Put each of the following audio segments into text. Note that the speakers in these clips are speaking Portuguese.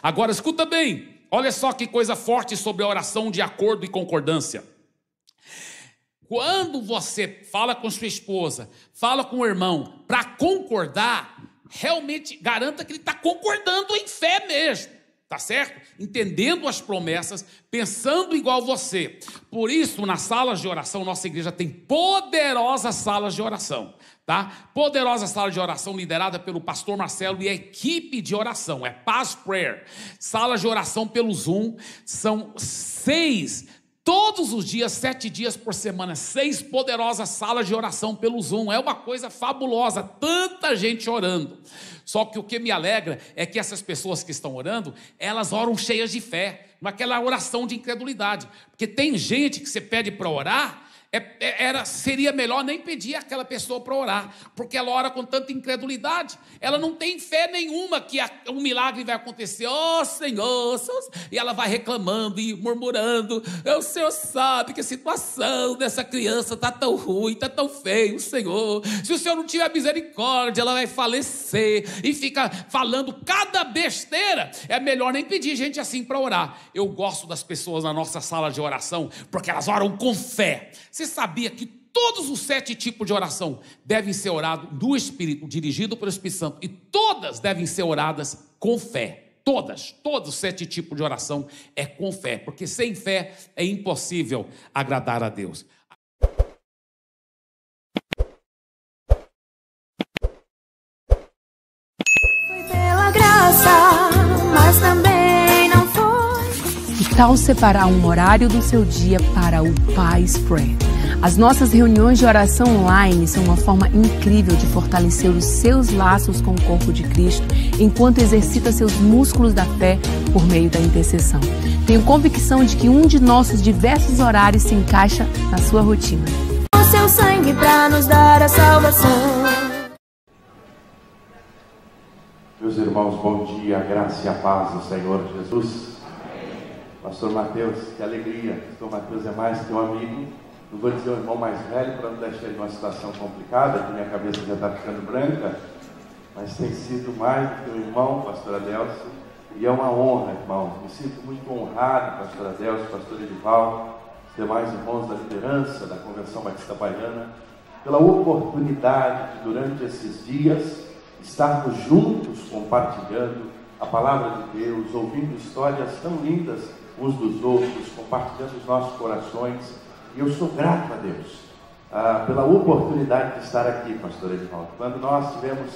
Agora escuta bem, olha só que coisa forte sobre a oração de acordo e concordância. Quando você fala com sua esposa, fala com o irmão, para concordar, realmente garanta que ele está concordando em fé mesmo, tá certo? Entendendo as promessas, pensando igual você. Por isso, nas salas de oração, nossa igreja tem poderosas salas de oração, tá? Poderosa sala de oração liderada pelo pastor Marcelo e a equipe de oração, é Paz Prayer. Salas de oração pelo Zoom, são 6 todos os dias, 7 dias por semana, 6 poderosas salas de oração pelo Zoom. É uma coisa fabulosa, tanta gente orando. Só que o que me alegra é que essas pessoas que estão orando, elas oram cheias de fé, naquela oração de incredulidade. Porque tem gente que você pede para orar, seria melhor nem pedir àquela pessoa para orar, porque ela ora com tanta incredulidade, ela não tem fé nenhuma que um milagre vai acontecer. Oh Senhor, e ela vai reclamando e murmurando, o Senhor sabe que a situação dessa criança está tão ruim, está tão feio, Senhor, se o Senhor não tiver misericórdia, ela vai falecer, e fica falando cada besteira. É melhor nem pedir gente assim para orar. Eu gosto das pessoas na nossa sala de oração, porque elas oram com fé. Você sabia que todos os 7 tipos de oração devem ser orados no Espírito, dirigido pelo Espírito Santo, e todas devem ser oradas com fé? Todos os 7 tipos de oração é com fé, porque sem fé é impossível agradar a Deus. Foi pela graça, mas também não foi. Que tal separar um horário do seu dia para o Paz Prayer? As nossas reuniões de oração online são uma forma incrível de fortalecer os seus laços com o corpo de Cristo, enquanto exercita seus músculos da fé por meio da intercessão. Tenho convicção de que um de nossos diversos horários se encaixa na sua rotina. O seu sangue para nos dar a salvação. Meus irmãos, bom dia, a graça e a paz do Senhor Jesus. Pastor Mateus, que alegria. Pastor Mateus é mais que um amigo. Não vou dizer o irmão mais velho para não deixar ele numa situação complicada, que minha cabeça já está ficando branca, mas tem sido mais do que um irmão, pastor Adelso, e é uma honra, irmão. Me sinto muito honrado, pastor Adelso, pastor Edivaldo, os demais irmãos da liderança da Convenção Batista Baiana, pela oportunidade de, durante esses dias, estarmos juntos compartilhando a palavra de Deus, ouvindo histórias tão lindas uns dos outros, compartilhando os nossos corações. E eu sou grato a Deus pela oportunidade de estar aqui, pastor Edivaldo. Quando nós tivemos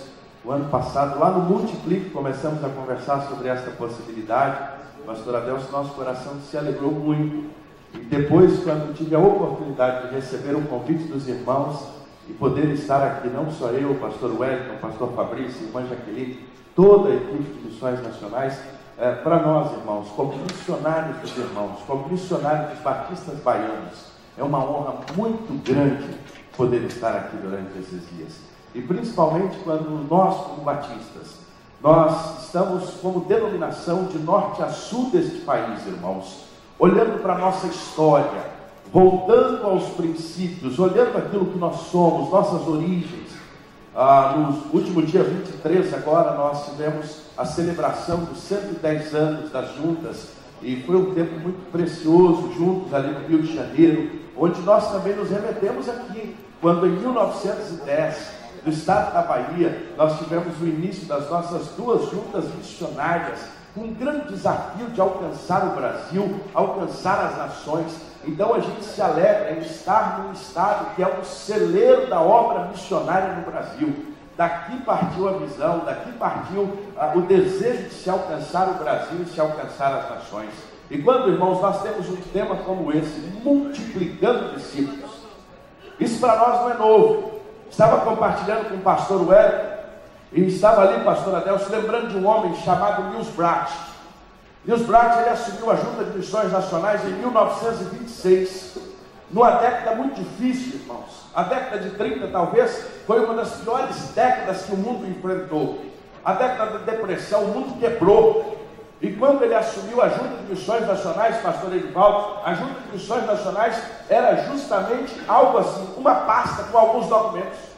o ano passado, lá no Multiplique, começamos a conversar sobre esta possibilidade, pastor Adelso, nosso coração se alegrou muito. E depois, quando tive a oportunidade de receber o convite dos irmãos e poder estar aqui, não só eu, o pastor Wellington, o pastor Fabrício, irmã Jaqueline, toda a equipe de missões nacionais, para nós, irmãos, como missionários dos irmãos, como missionários dos batistas baianos, é uma honra muito grande poder estar aqui durante esses dias. E principalmente quando nós, como batistas, nós estamos como denominação de norte a sul deste país, irmãos, olhando para a nossa história, voltando aos princípios, olhando aquilo que nós somos, nossas origens. No último dia 23 agora, nós tivemos a celebração dos 110 anos das juntas, e foi um tempo muito precioso, juntos ali no Rio de Janeiro, onde nós também nos remetemos aqui, quando em 1910, no estado da Bahia, nós tivemos o início das nossas 2 juntas missionárias, com um grande desafio de alcançar o Brasil, alcançar as nações. Então a gente se alegra em estar num estado que é um celeiro da obra missionária no Brasil. Daqui partiu a visão, daqui partiu o desejo de se alcançar o Brasil e se alcançar as nações. E quando, irmãos, nós temos um tema como esse, multiplicando discípulos, isso para nós não é novo. Estava compartilhando com o pastor Wellington, e estava ali, pastor Adelso, lembrando de um homem chamado Niels Bratt. Niels Bratt, ele assumiu a Junta de Missões Nacionais em 1926, numa década muito difícil, irmãos. A década de 30, talvez, foi uma das piores décadas que o mundo enfrentou. A década da depressão, o mundo quebrou. E quando ele assumiu a Junta de Missões Nacionais, pastor Edivaldo, a Junta de Missões Nacionais era justamente algo assim, uma pasta com alguns documentos.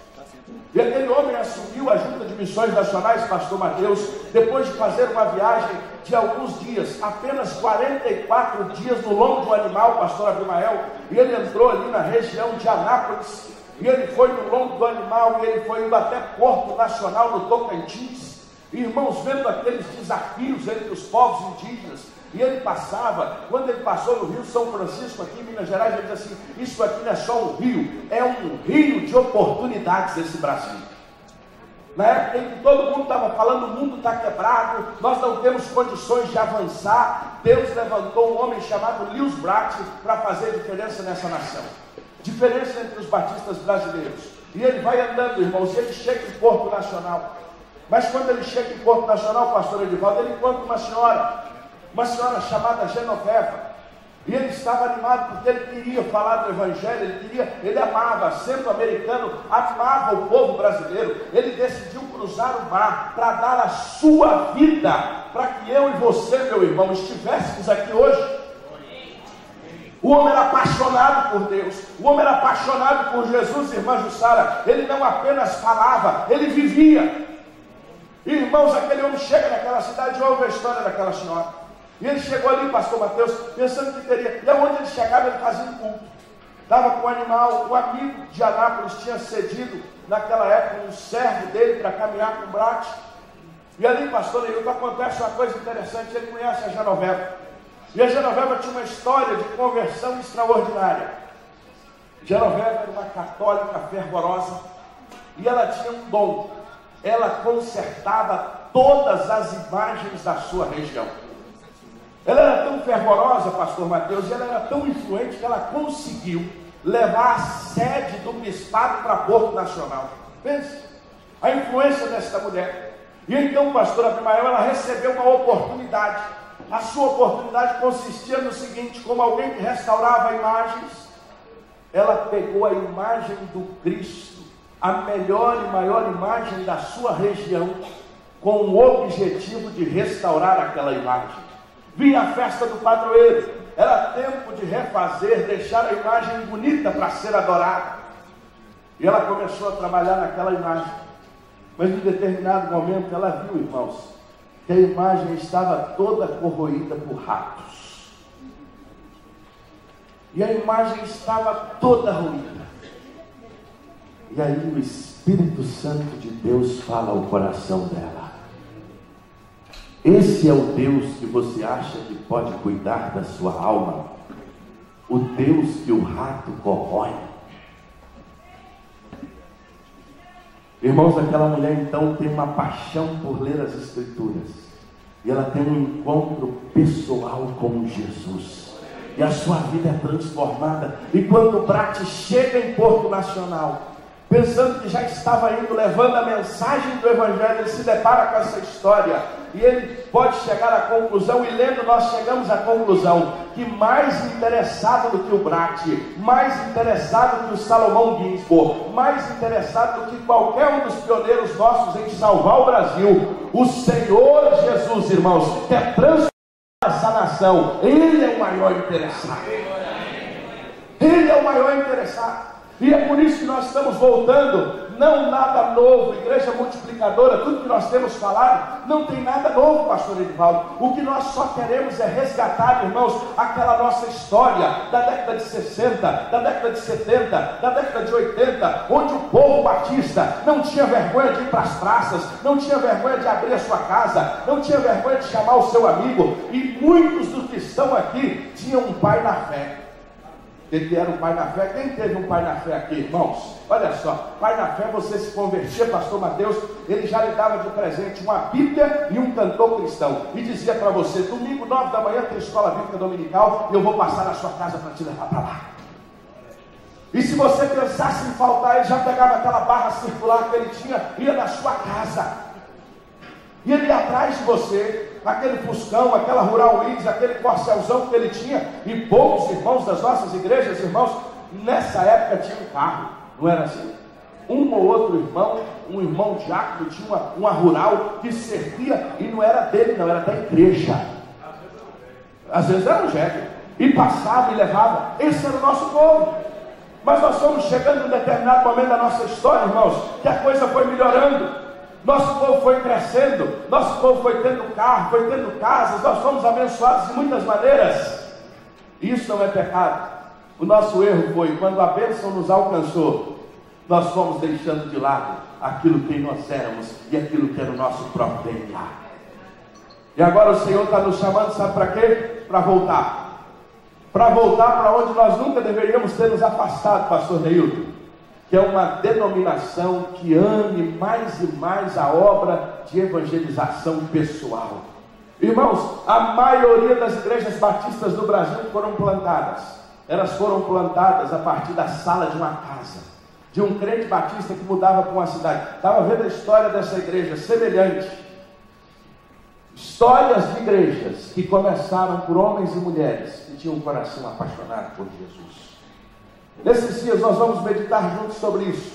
E aquele homem assumiu a Junta de Missões Nacionais, pastor Mateus, depois de fazer uma viagem de alguns dias, apenas 44 dias no lombo do animal, pastor Abimael, e ele entrou ali na região de Anápolis, e ele foi no lombo do animal, e ele foi indo até Porto Nacional, no Tocantins, irmãos, vendo aqueles desafios entre os povos indígenas, e ele passava, quando ele passou no Rio São Francisco, aqui em Minas Gerais, ele disse assim: isso aqui não é só um rio, é um rio de oportunidades esse Brasil. Na época em que todo mundo estava falando, o mundo está quebrado, nós não temos condições de avançar, Deus levantou um homem chamado Lewis Bratt para fazer diferença nessa nação, diferença entre os batistas brasileiros. E ele vai andando, irmãos, e ele chega em Porto Nacional. Mas quando ele chega em Porto Nacional, pastor Edivaldo, ele encontra uma senhora chamada Genoveva. E ele estava animado porque ele queria falar do Evangelho, ele amava, sendo americano, amava o povo brasileiro. Ele decidiu cruzar o mar para dar a sua vida, para que eu e você, meu irmão, estivéssemos aqui hoje. O homem era apaixonado por Deus, o homem era apaixonado por Jesus, irmã Jussara. Ele não apenas falava, ele vivia. Irmãos, aquele homem chega naquela cidade e ouve a história daquela senhora. E ele chegou ali, pastor Mateus, pensando que teria. E aonde ele chegava, ele fazia um culto. Estava com um animal, um amigo de Anápolis tinha cedido, naquela época, um servo dele para caminhar com o Bratt. E ali, pastor Neilton, acontece uma coisa interessante. Ele conhece a Genoveva. E a Genoveva tinha uma história de conversão extraordinária. Genoveva era uma católica fervorosa. E ela tinha um dom. Ela consertava todas as imagens da sua região. Ela era tão fervorosa, pastor Mateus, e ela era tão influente que ela conseguiu levar a sede do bispado para Porto Nacional. Pense, a influência dessa mulher. E então, pastor Abimael, ela recebeu uma oportunidade. A sua oportunidade consistia no seguinte: como alguém que restaurava imagens, ela pegou a imagem do Cristo, a melhor e maior imagem da sua região, com o objetivo de restaurar aquela imagem. Vinha a festa do padroeiro, era tempo de refazer, deixar a imagem bonita para ser adorada. E ela começou a trabalhar naquela imagem. Mas em determinado momento ela viu, irmãos, que a imagem estava toda corroída por ratos. E a imagem estava toda ruída. E aí o Espírito Santo de Deus fala ao coração dela: esse é o Deus que você acha que pode cuidar da sua alma? O Deus que o rato corrói. Irmãos, aquela mulher então tem uma paixão por ler as Escrituras. E ela tem um encontro pessoal com Jesus. E a sua vida é transformada. E quando o Bratt chega em Porto Nacional, pensando que já estava indo levando a mensagem do Evangelho, ele se depara com essa história. E ele pode chegar à conclusão, e lendo nós chegamos à conclusão, que mais interessado do que o Bratt, mais interessado do que o Salomão Ginsburg, mais interessado do que qualquer um dos pioneiros nossos em salvar o Brasil, o Senhor Jesus, irmãos, quer transformar essa nação. Ele é o maior interessado. Ele é o maior interessado. E é por isso que nós estamos voltando, não nada novo, igreja multiplicadora, tudo que nós temos falado, não tem nada novo, pastor Edivaldo. O que nós só queremos é resgatar, irmãos, aquela nossa história da década de 60, da década de 70, da década de 80, onde o povo batista não tinha vergonha de ir para as praças, não tinha vergonha de abrir a sua casa, não tinha vergonha de chamar o seu amigo, e muitos dos que estão aqui tinham um pai na fé. Ele era um pai na fé. Quem teve um pai na fé aqui, irmãos? Olha só, pai na fé, você se convertia, pastor Mateus, ele já lhe dava de presente uma Bíblia e um cantor cristão, e dizia para você: domingo 9 da manhã tem escola bíblica dominical, e eu vou passar na sua casa para te levar para lá. E se você pensasse em faltar, ele já pegava aquela barra circular que ele tinha, ia na sua casa, e ele ia atrás de você, aquele Fuscão, aquela Rural Winds, aquele Corcelzão que ele tinha. E poucos irmãos das nossas igrejas, irmãos, nessa época tinha um carro, não era assim? Um ou outro irmão, um irmão diácono tinha uma Rural que servia, e não era dele não, era da igreja. Às vezes era um jegue, e passava e levava. Esse era o nosso povo. Mas nós fomos chegando em um determinado momento da nossa história, irmãos, que a coisa foi melhorando. Nosso povo foi crescendo, nosso povo foi tendo carro, foi tendo casas, nós fomos abençoados de muitas maneiras. Isso não é pecado. O nosso erro foi, quando a bênção nos alcançou, nós fomos deixando de lado aquilo que nós éramos e aquilo que era o nosso próprio DNA. E agora o Senhor está nos chamando, sabe para quê? Para voltar. Para voltar para onde nós nunca deveríamos ter nos afastado, pastor Neilton, que é uma denominação que ame mais e mais a obra de evangelização pessoal. Irmãos, a maioria das igrejas batistas do Brasil foram plantadas. Elas foram plantadas a partir da sala de uma casa, de um crente batista que mudava para uma cidade. Estava vendo a história dessa igreja, semelhante. Histórias de igrejas que começaram por homens e mulheres que tinham um coração apaixonado por Jesus. Nesses dias nós vamos meditar juntos sobre isso,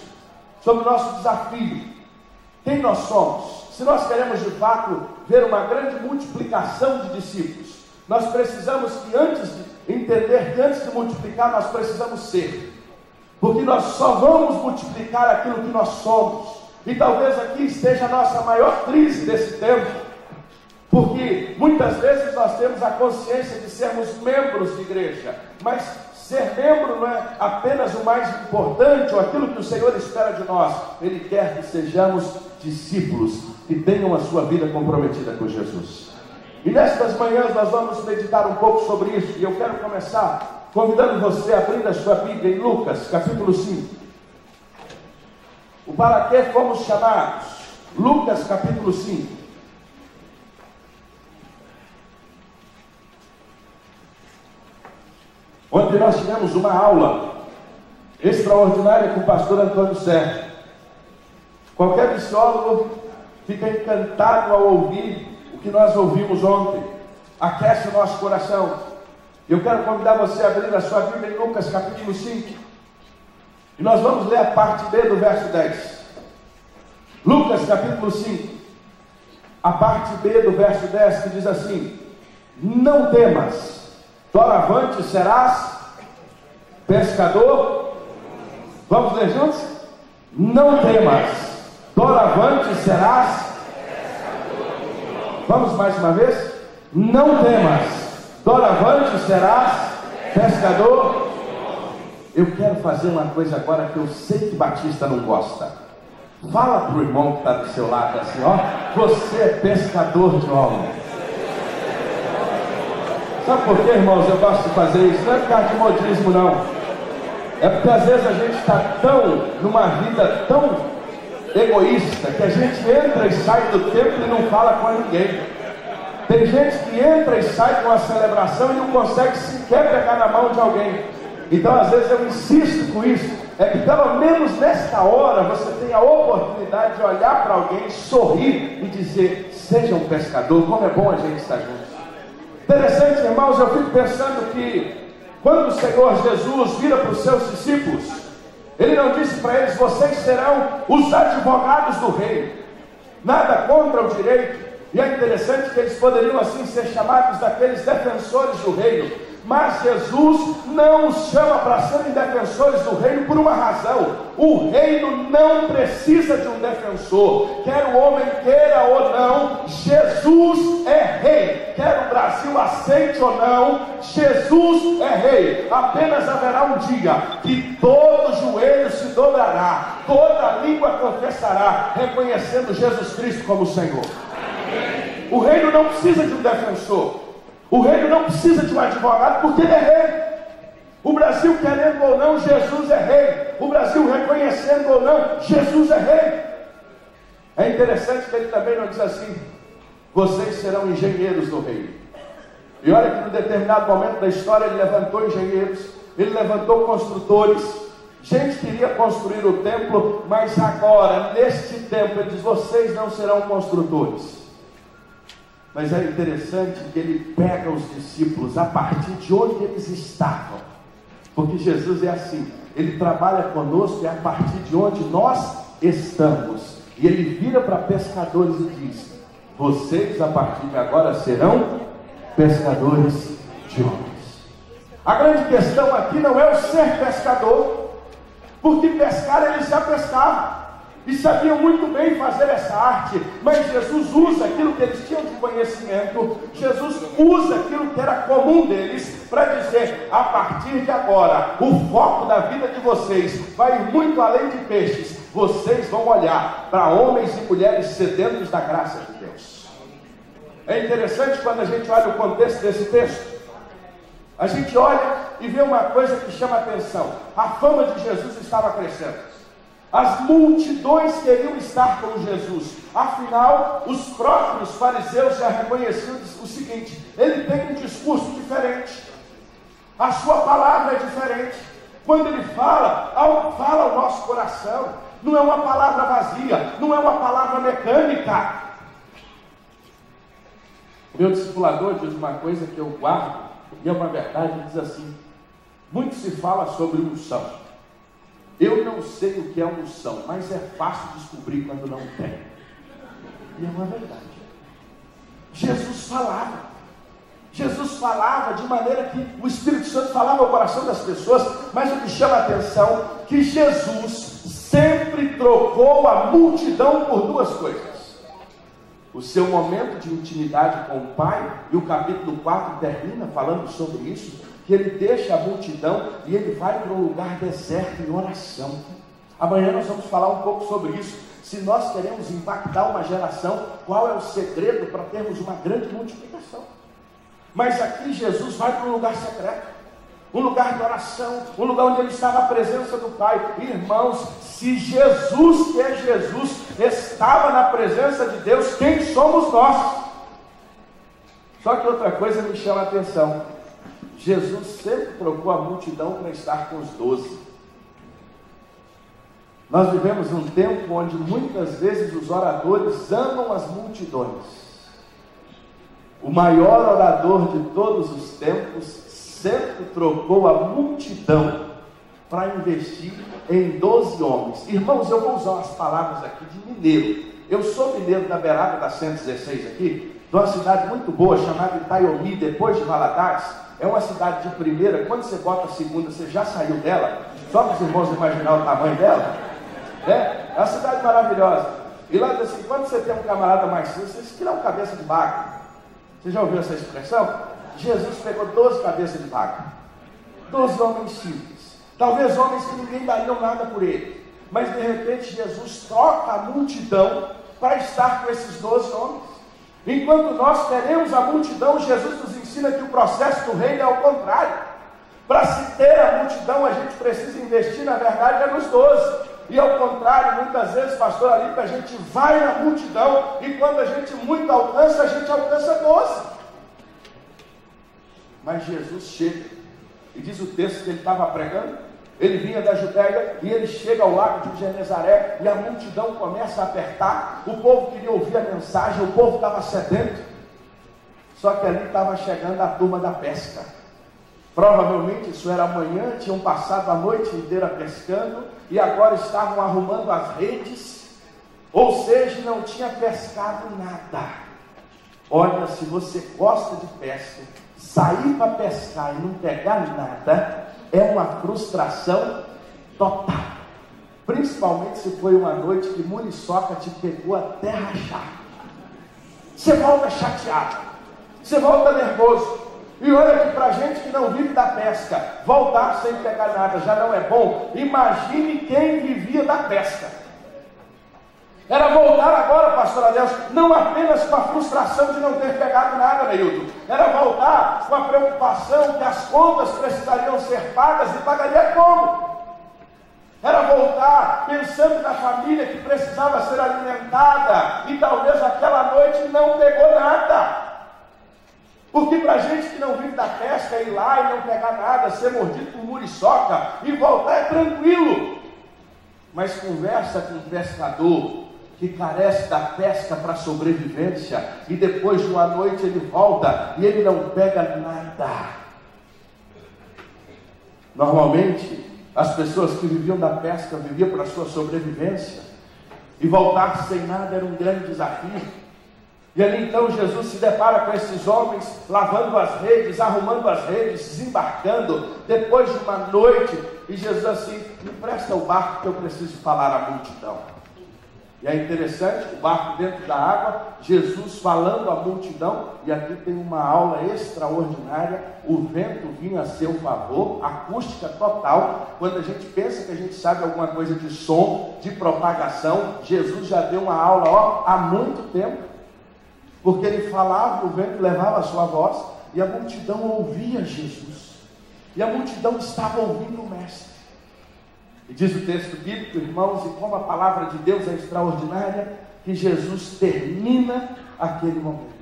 sobre o nosso desafio, quem nós somos. Se nós queremos de fato ver uma grande multiplicação de discípulos, nós precisamos que antes de entender que antes de multiplicar nós precisamos ser, porque nós só vamos multiplicar aquilo que nós somos. E talvez aqui esteja a nossa maior crise desse tempo, porque muitas vezes nós temos a consciência de sermos membros de igreja, mas ser membro não é apenas o mais importante ou aquilo que o Senhor espera de nós. Ele quer que sejamos discípulos que tenham a sua vida comprometida com Jesus. E nestas manhãs nós vamos meditar um pouco sobre isso. E eu quero começar convidando você a abrir a sua Bíblia em Lucas, capítulo 5. O para que fomos chamados? Lucas, capítulo 5. Onde nós tivemos uma aula extraordinária com o pastor Antônio Sérgio. Qualquer psicólogo fica encantado ao ouvir o que nós ouvimos ontem. Aquece o nosso coração. Eu quero convidar você a abrir a sua Bíblia em Lucas capítulo 5. E nós vamos ler a parte B do verso 10. Lucas capítulo 5. A parte B do verso 10 que diz assim: não temas, doravante serás pescador. Vamos ler juntos? Não temas, doravante serás pescador. Vamos mais uma vez? Não temas, doravante serás pescador. Eu quero fazer uma coisa agora que eu sei que Batista não gosta. Fala para o irmão que está do seu lado assim, ó: você é pescador de homens. Sabe por quê, irmãos, eu gosto de fazer isso? Não é por causa de modismo, não. É porque às vezes a gente está numa vida tão egoísta, que a gente entra e sai do templo e não fala com ninguém. Tem gente que entra e sai com a celebração e não consegue sequer pegar na mão de alguém. Então às vezes eu insisto com isso, é que pelo menos nesta hora você tem a oportunidade de olhar para alguém, sorrir e dizer: seja um pescador. Como é bom a gente estar junto. Interessante, irmãos, eu fico pensando que quando o Senhor Jesus vira para os seus discípulos, Ele não disse para eles: vocês serão os advogados do reino. Nada contra o direito. E é interessante que eles poderiam assim ser chamados daqueles defensores do reino. Mas Jesus não os chama para serem defensores do reino por uma razão: o reino não precisa de um defensor. Quer o homem queira ou não, Jesus é rei. Quer o Brasil aceite ou não, Jesus é rei. Apenas haverá um dia que todo joelho se dobrará, toda língua confessará, reconhecendo Jesus Cristo como Senhor. Amém. O reino não precisa de um defensor. O reino não precisa de um advogado, porque ele é rei. O Brasil querendo ou não, Jesus é rei. O Brasil reconhecendo ou não, Jesus é rei. É interessante que ele também não diz assim: vocês serão engenheiros do reino. E olha que no determinado momento da história ele levantou engenheiros, ele levantou construtores. Gente queria construir o templo, mas agora, neste tempo, ele diz: vocês não serão construtores. Mas é interessante que ele pega os discípulos a partir de onde eles estavam, porque Jesus é assim, ele trabalha conosco a partir de onde nós estamos. E ele vira para pescadores e diz: vocês a partir de agora serão pescadores de homens. A grande questão aqui não é o ser pescador, porque pescar eles já pescavam. e sabiam muito bem fazer essa arte, mas Jesus usa aquilo que eles tinham de conhecimento, Jesus usa aquilo que era comum deles, para dizer: a partir de agora, o foco da vida de vocês vai ir muito além de peixes, vocês vão olhar para homens e mulheres sedentos da graça de Deus. É interessante quando a gente olha o contexto desse texto, a gente olha e vê uma coisa que chama a atenção: a fama de Jesus estava crescendo. As multidões queriam estar com Jesus. Afinal, os próprios fariseus já reconheciam o seguinte: ele tem um discurso diferente, a sua palavra é diferente. Quando ele fala ao nosso coração. Não é uma palavra vazia, não é uma palavra mecânica. Meu discipulador diz uma coisa que eu guardo, e é uma verdade, ele diz assim: muito se fala sobre unção. Eu não sei o que é unção, mas é fácil descobrir quando não tem. E é uma verdade. Jesus falava de maneira que o Espírito Santo falava ao coração das pessoas, mas o que chama a atenção é que Jesus sempre trocou a multidão por duas coisas: o seu momento de intimidade com o Pai, e o capítulo 4 termina falando sobre isso, que ele deixa a multidão e ele vai para um lugar deserto em oração. Amanhã nós vamos falar um pouco sobre isso. Se nós queremos impactar uma geração, qual é o segredo para termos uma grande multiplicação? Mas aqui Jesus vai para um lugar secreto, um lugar de oração, um lugar onde ele está na presença do Pai. Irmãos, se Jesus, que é Jesus, estava na presença de Deus, quem somos nós? Só que outra coisa me chama a atenção: Jesus sempre trocou a multidão para estar com os 12. Nós vivemos um tempo onde muitas vezes os oradores amam as multidões. O maior orador de todos os tempos sempre trocou a multidão para investir em 12 homens. Irmãos, eu vou usar umas palavras aqui de mineiro. Eu sou mineiro da beirada da 116 aqui, de uma cidade muito boa chamada Itaiomi, depois de Valadares. É uma cidade de primeira. Quando você bota a segunda, você já saiu dela. Só para os irmãos imaginar o tamanho dela. É uma cidade maravilhosa. E lá diz assim: quando você tem um camarada mais simples, você tira uma cabeça de vaca. Você já ouviu essa expressão? Jesus pegou 12 cabeças de vaca, 12 homens simples, talvez homens que ninguém daria nada por ele, mas de repente Jesus troca a multidão para estar com esses 12 homens. Enquanto nós queremos a multidão, Jesus nos ensina que o processo do reino é ao contrário. Para se ter a multidão, a gente precisa investir, na verdade, é nos 12. E ao contrário, muitas vezes, pastor Alipe, a gente vai na multidão, e quando a gente muito alcança, a gente alcança 12. Mas Jesus chega, e diz o texto que ele estava pregando, ele vinha da Judéia, e ele chega ao lago de Genezaré, e a multidão começa a apertar. O povo queria ouvir a mensagem, o povo estava sedento. Só que ali estava chegando a turma da pesca. Provavelmente isso era amanhã, tinham passado a noite inteira pescando, e agora estavam arrumando as redes, ou seja, não tinha pescado nada. Olha, se você gosta de pesca, sair para pescar e não pegar nada, é uma frustração total. Principalmente se foi uma noite que muriçoca te pegou até rachar. Você volta chateado, você volta nervoso. E olha que para gente que não vive da pesca, voltar sem pegar nada já não é bom. Imagine quem vivia da pesca. Era voltar agora, pastor Adelson, não apenas com a frustração de não ter pegado nada, Neilton. Era voltar com a preocupação que as contas precisariam ser pagas, e pagaria como? Era voltar pensando na família que precisava ser alimentada, e talvez aquela noite não pegou nada. Porque para gente que não vive da pesca, ir lá e não pegar nada, ser mordido por muriçoca e voltar é tranquilo. Mas conversa com um pescador que carece da pesca para sobrevivência, e depois de uma noite ele volta e ele não pega nada. Normalmente, as pessoas que viviam da pesca viviam para a sua sobrevivência, e voltar sem nada era um grande desafio. E ali então Jesus se depara com esses homens lavando as redes, arrumando as redes, desembarcando, depois de uma noite, e Jesus assim: me presta o barco que eu preciso falar à multidão. E é interessante, o barco dentro da água, Jesus falando à multidão, e aqui tem uma aula extraordinária, o vento vinha a seu favor, acústica total. Quando a gente pensa que a gente sabe alguma coisa de som, de propagação, Jesus já deu uma aula há muito tempo, porque ele falava, o vento levava a sua voz, e a multidão ouvia Jesus, e a multidão estava ouvindo o Mestre. E diz o texto bíblico, irmãos, e como a palavra de Deus é extraordinária, que Jesus termina aquele momento.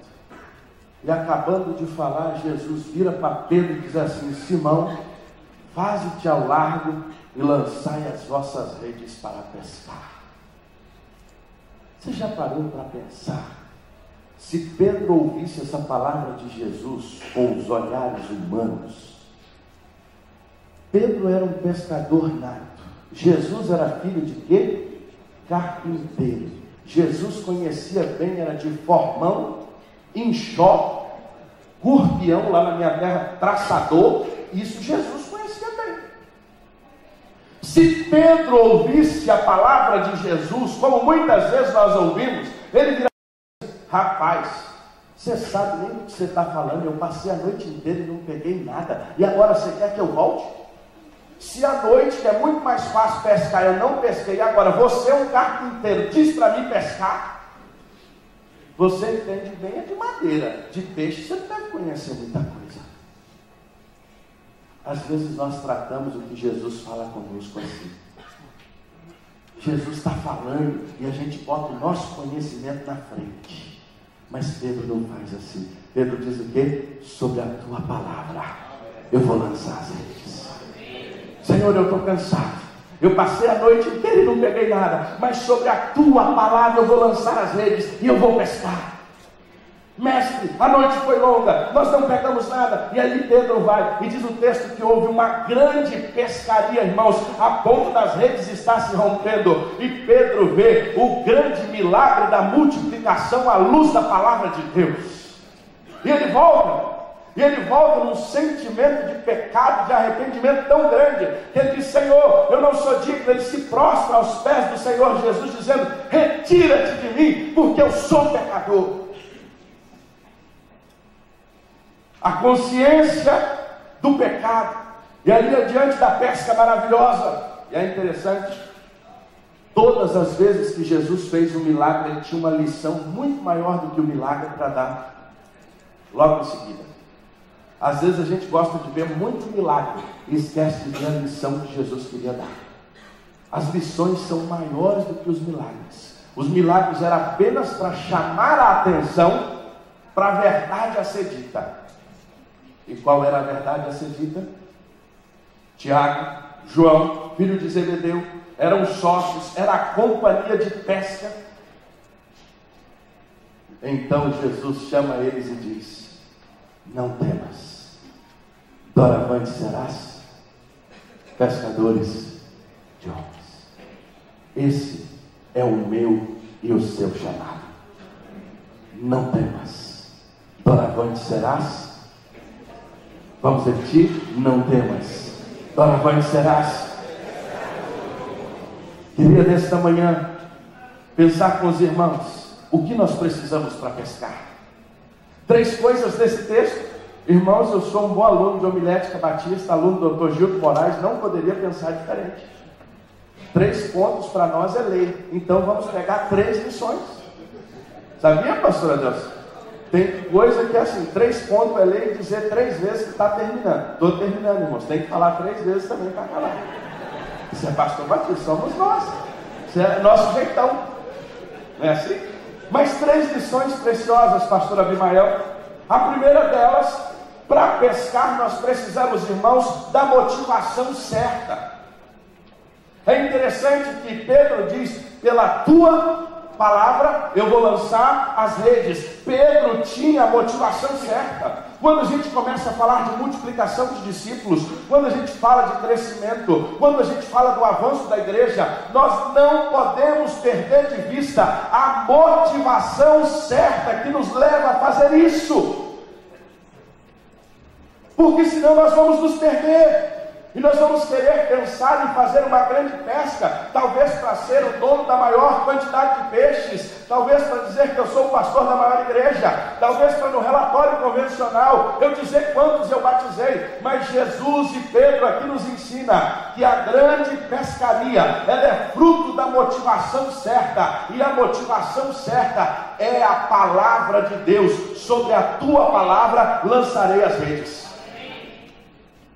E acabando de falar, Jesus vira para Pedro e diz assim: Simão, faze-te ao largo e lançai as vossas redes para pescar. Você já parou para pensar? Se Pedro ouvisse essa palavra de Jesus com os olhares humanos, Pedro era um pescador nato. Jesus era filho de quê? Carpinteiro. Jesus conhecia bem, era de Formão, Inchó, Gurpião, lá na minha terra, Traçador. Isso Jesus conhecia bem. Se Pedro ouvisse a palavra de Jesus, como muitas vezes nós ouvimos, ele diria: rapaz, você sabe nem o que você está falando, eu passei a noite inteira e não peguei nada, e agora você quer que eu volte? Se à noite, que é muito mais fácil pescar, eu não pesquei, agora você é um carpinteiro, diz para mim pescar. Você entende bem é de madeira, de peixe você não deve conhecer muita coisa. Às vezes nós tratamos o que Jesus fala conosco assim. Jesus está falando e a gente bota o nosso conhecimento na frente. Mas Pedro não faz assim. Pedro diz o quê? Sobre a tua palavra eu vou lançar as redes. Senhor, eu estou cansado, eu passei a noite inteira e não peguei nada, mas sobre a tua palavra eu vou lançar as redes e eu vou pescar. Mestre, a noite foi longa, nós não pegamos nada. E aí Pedro vai, e diz o texto que houve uma grande pescaria, irmãos, a ponto das redes estar se rompendo, e Pedro vê o grande milagre da multiplicação à luz da palavra de Deus. E ele volta num sentimento de pecado, de arrependimento tão grande, que ele diz: Senhor, eu não sou digno. Ele se prostra aos pés do Senhor Jesus, dizendo: retira-te de mim, porque eu sou pecador. A consciência do pecado, e ali adiante da pesca maravilhosa. E é interessante, todas as vezes que Jesus fez um milagre, ele tinha uma lição muito maior do que o milagre para dar logo em seguida. Às vezes a gente gosta de ver muito milagre e esquece de ver a lição que Jesus queria dar. As lições são maiores do que os milagres. Os milagres eram apenas para chamar a atenção para a verdade a ser dita. E qual era a verdade a ser dita? Tiago, João, filho de Zebedeu, eram sócios, era a companhia de pesca. Então Jesus chama eles e diz: não temas, doravante serás pescadores de homens. Esse é o meu e o seu chamado. Não temas, doravante serás. Vamos repetir: não temas, doravante serás. Queria nesta manhã pensar com os irmãos o que nós precisamos para pescar. 3 coisas desse texto. Irmãos, eu sou um bom aluno de homilética batista, aluno do Dr. Gildo Moraes, não poderia pensar diferente. 3 pontos para nós é lei. Então vamos pegar 3 lições. Sabia, pastora Deus? Tem coisa que é assim, 3 pontos é lei, dizer 3 vezes que está terminando. Estou terminando, irmãos. Tem que falar 3 vezes também para acabar. Isso é pastor batista, somos nós. Isso é nosso jeitão. Não é assim? Mas 3 lições preciosas, pastor Abimael. A primeira delas, para pescar nós precisamos, irmãos, da motivação certa. É interessante que Pedro diz: pela tua palavra eu vou lançar as redes. Pedro tinha a motivação certa. Quando a gente começa a falar de multiplicação de discípulos, quando a gente fala de crescimento, quando a gente fala do avanço da igreja, nós não podemos perder de vista a motivação certa que nos leva a fazer isso, porque senão nós vamos nos perder. E nós vamos querer pensar em fazer uma grande pesca, talvez para ser o dono da maior quantidade de peixes, talvez para dizer que eu sou o pastor da maior igreja, talvez para no relatório convencional eu dizer quantos eu batizei. Mas Jesus e Pedro aqui nos ensina que a grande pescaria, ela é fruto da motivação certa, e a motivação certa é a palavra de Deus. Sobre a tua palavra lançarei as redes.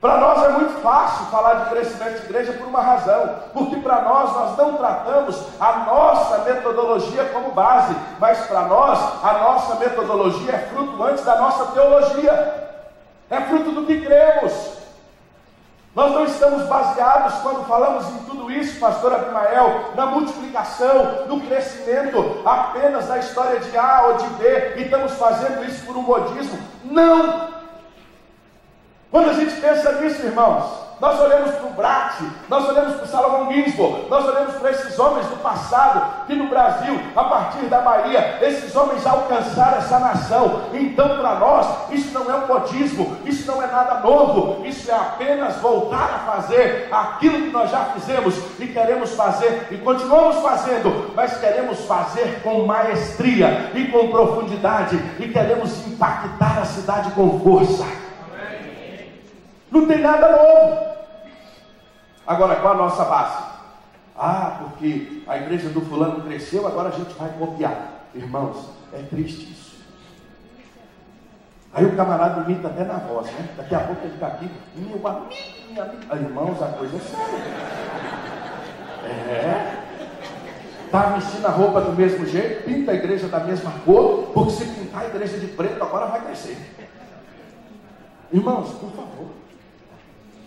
Para nós é muito fácil falar de crescimento de igreja por uma razão, porque para nós não tratamos a nossa metodologia como base, mas para nós a nossa metodologia é fruto antes da nossa teologia, é fruto do que cremos. Nós não estamos baseados, quando falamos em tudo isso, pastor Abimael, na multiplicação, no crescimento apenas da história de A ou de B, e estamos fazendo isso por um modismo. Não! Quando a gente pensa nisso, irmãos, nós olhamos para o Brat, nós olhamos para o Salomão Ginsburg, nós olhamos para esses homens do passado, que no Brasil, a partir da Bahia, esses homens alcançaram essa nação. Então para nós, isso não é um modismo, isso não é nada novo, isso é apenas voltar a fazer aquilo que nós já fizemos e queremos fazer, e continuamos fazendo, mas queremos fazer com maestria e com profundidade, e queremos impactar a cidade com força. Não tem nada novo. Agora, qual a nossa base? Porque a igreja do fulano cresceu, agora a gente vai copiar. Irmãos, é triste isso. Aí o camarada imita até na voz, né? Daqui a pouco ele está aqui, meu amigo. Irmãos, a coisa é séria. Está vestindo a roupa do mesmo jeito, pinta a igreja da mesma cor, porque se pintar a igreja de preto, agora vai crescer. Irmãos, por favor.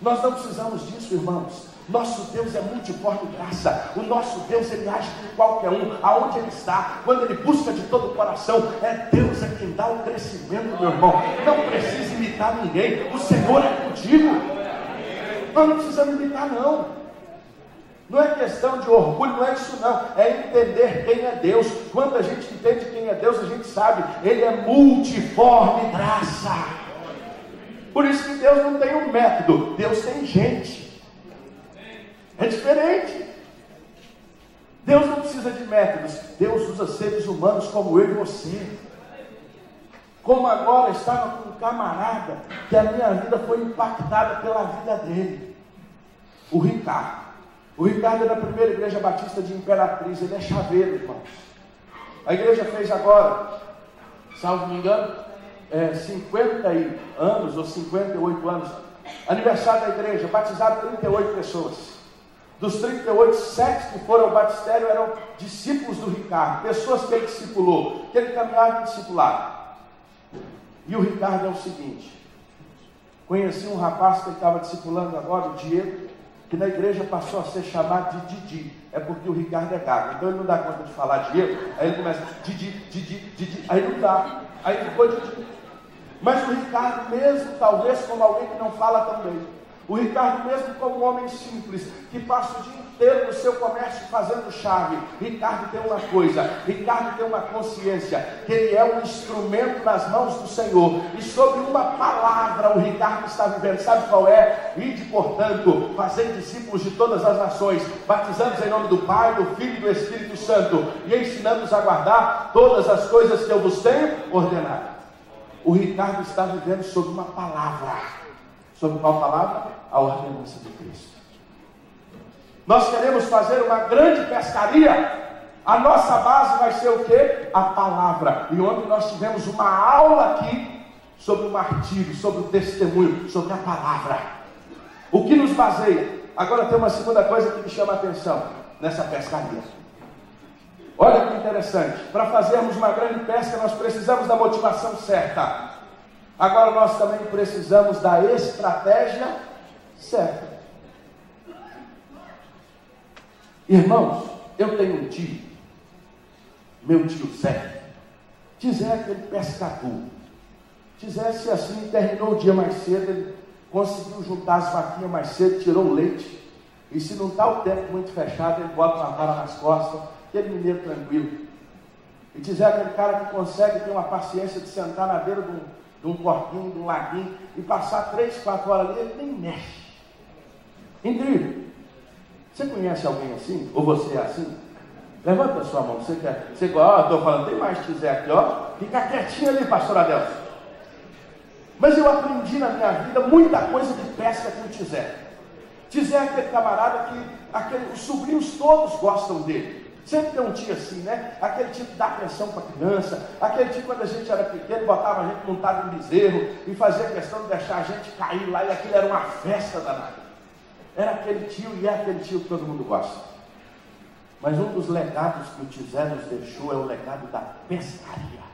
Nós não precisamos disso, irmãos. Nosso Deus é multiforme graça. O nosso Deus, Ele age com qualquer um, aonde Ele está, quando Ele busca de todo o coração. É Deus a quem dá o crescimento, meu irmão. Não precisa imitar ninguém. O Senhor é contigo. Nós não precisamos imitar, não. Não é questão de orgulho, não é isso não. É entender quem é Deus. Quando a gente entende quem é Deus, a gente sabe, Ele é multiforme graça. Por isso que Deus não tem um método, Deus tem gente. É diferente. Deus não precisa de métodos, Deus usa seres humanos como eu e você. Como agora estava com um camarada, que a minha vida foi impactada pela vida dele. O Ricardo. O Ricardo é da primeira igreja batista de Imperatriz, ele é chaveiro, irmãos. A igreja fez agora, salvo me engano, 50 anos ou 58 anos, aniversário da igreja, batizaram 38 pessoas. Dos 38, 7 que foram ao batistério eram discípulos do Ricardo, pessoas que ele discipulou, que ele caminhava em discipulado. E o Ricardo é o seguinte: conheci um rapaz que ele estava discipulando agora, o Diego, que na igreja passou a ser chamado de Didi. É porque o Ricardo é gago, então ele não dá conta de falar Diego, aí ele começa Didi, aí não dá, aí ficou Didi. Mas o Ricardo mesmo, talvez como alguém que não fala tão bem, o Ricardo mesmo como um homem simples, que passa o dia inteiro no seu comércio fazendo chave, Ricardo tem uma coisa, Ricardo tem uma consciência, que ele é um instrumento nas mãos do Senhor, e sobre uma palavra o Ricardo está vivendo, sabe qual é? Ide, portanto, fazer discípulos de todas as nações, batizando-os em nome do Pai, do Filho e do Espírito Santo, e ensinando-os a guardar todas as coisas que eu vos tenho ordenado. O Ricardo está vivendo sobre uma palavra. Sobre qual palavra? A ordenança de Cristo. Nós queremos fazer uma grande pescaria. A nossa base vai ser o quê? A palavra. E ontem nós tivemos uma aula aqui sobre o martírio, sobre o testemunho, sobre a palavra. O que nos baseia? Agora tem uma segunda coisa que me chama a atenção nessa pescaria. Olha que interessante. Para fazermos uma grande pesca, nós precisamos da motivação certa. Agora nós também precisamos da estratégia certa. Irmãos, eu tenho um tio, meu tio Zé. Zé é aquele pescador. Zé, se assim, terminou o dia mais cedo, ele conseguiu juntar as vaquinhas mais cedo, tirou o leite. E se não está o tempo muito fechado, ele bota uma vara nas costas. Aquele mineiro tranquilo. E dizer aquele cara que consegue ter uma paciência de sentar na beira de um porquinho, de um laguinho, e passar 3, 4 horas ali, ele nem mexe. Incrível. Você conhece alguém assim? Ou você é assim? Levanta a sua mão. Você quer? Você ó, estou falando, tem mais Tizé aqui, ó. Fica quietinho ali, pastor Adelson. Mas eu aprendi na minha vida muita coisa de pesca com o Tizé. Tizé é aquele camarada que os sobrinhos todos gostam dele. Sempre tem um tio assim, né? Aquele tipo que dá atenção para a criança, aquele tipo quando a gente era pequeno, botava a gente montado em bezerro e fazia questão de deixar a gente cair lá, e aquilo era uma festa danada. Era aquele tio, e é aquele tio que todo mundo gosta. Mas um dos legados que o Tizé nos deixou é o legado da pescaria.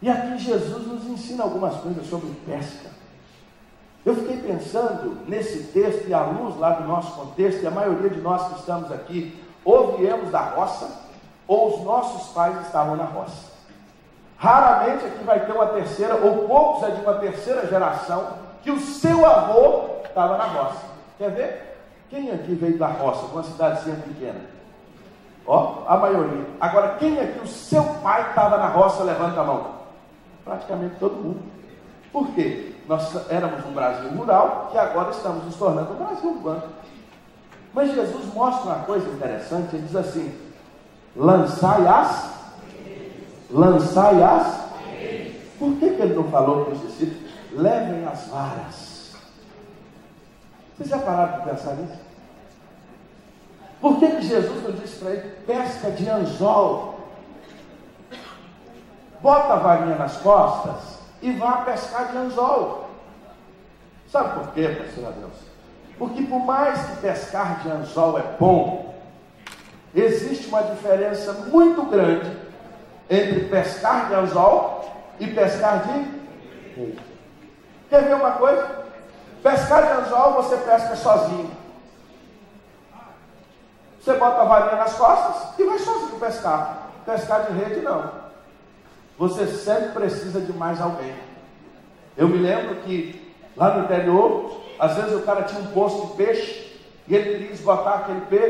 E aqui Jesus nos ensina algumas coisas sobre pesca. Eu fiquei pensando nesse texto, e à luz lá do nosso contexto, e a maioria de nós que estamos aqui, ou viemos da roça, ou os nossos pais estavam na roça. Raramente aqui vai ter uma terceira, ou poucos é de uma terceira geração, que o seu avô estava na roça. Quer ver? Quem aqui veio da roça, de uma cidadezinha pequena? Ó, a maioria. Agora, quem aqui o seu pai estava na roça, levanta a mão. Praticamente todo mundo. Por quê? Nós éramos um Brasil rural, que agora estamos nos tornando um Brasil urbano. Mas Jesus mostra uma coisa interessante, ele diz assim, lançai as. Por que ele não falou para os discípulos, levem as varas? Vocês já pararam de pensar nisso? Por que Jesus não disse para ele, pesca de anzol? Bota a varinha nas costas e vá pescar de anzol. Sabe por quê, pastor Adelson? Porque por mais que pescar de anzol é bom, existe uma diferença muito grande entre pescar de anzol e pescar de rede. Quer ver uma coisa? Pescar de anzol você pesca sozinho. Você bota a varinha nas costas e vai sozinho pescar. Pescar de rede não. Você sempre precisa de mais alguém. Eu me lembro que lá no interior, às vezes o cara tinha um poço de peixe e ele queria esgotar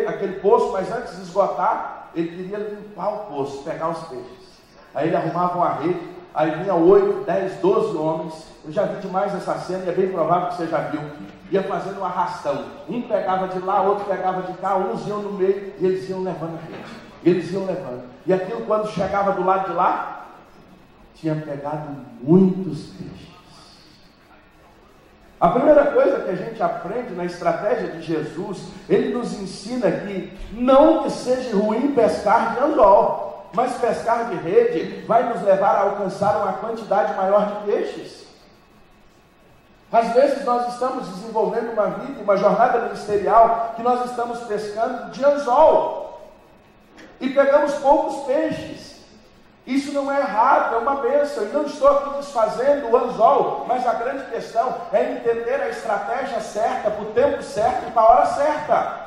aquele poço, mas antes de esgotar, ele queria limpar o poço, pegar os peixes. Aí ele arrumava uma rede, aí vinha 8, 10, 12 homens. Eu já vi demais essa cena e é bem provável que você já viu. Ia fazendo um arrastão. Um pegava de lá, outro pegava de cá, uns iam no meio e eles iam levando a rede. Eles iam levando. E aquilo quando chegava do lado de lá, tinha pegado muitos peixes. A primeira coisa que a gente aprende na estratégia de Jesus, ele nos ensina que não que seja ruim pescar de anzol, mas pescar de rede vai nos levar a alcançar uma quantidade maior de peixes. Às vezes nós estamos desenvolvendo uma vida, uma jornada ministerial, que nós estamos pescando de anzol e pegamos poucos peixes. Isso não é errado, é uma bênção. E não estou aqui desfazendo o anzol, mas a grande questão é entender a estratégia certa, para o tempo certo e para a hora certa.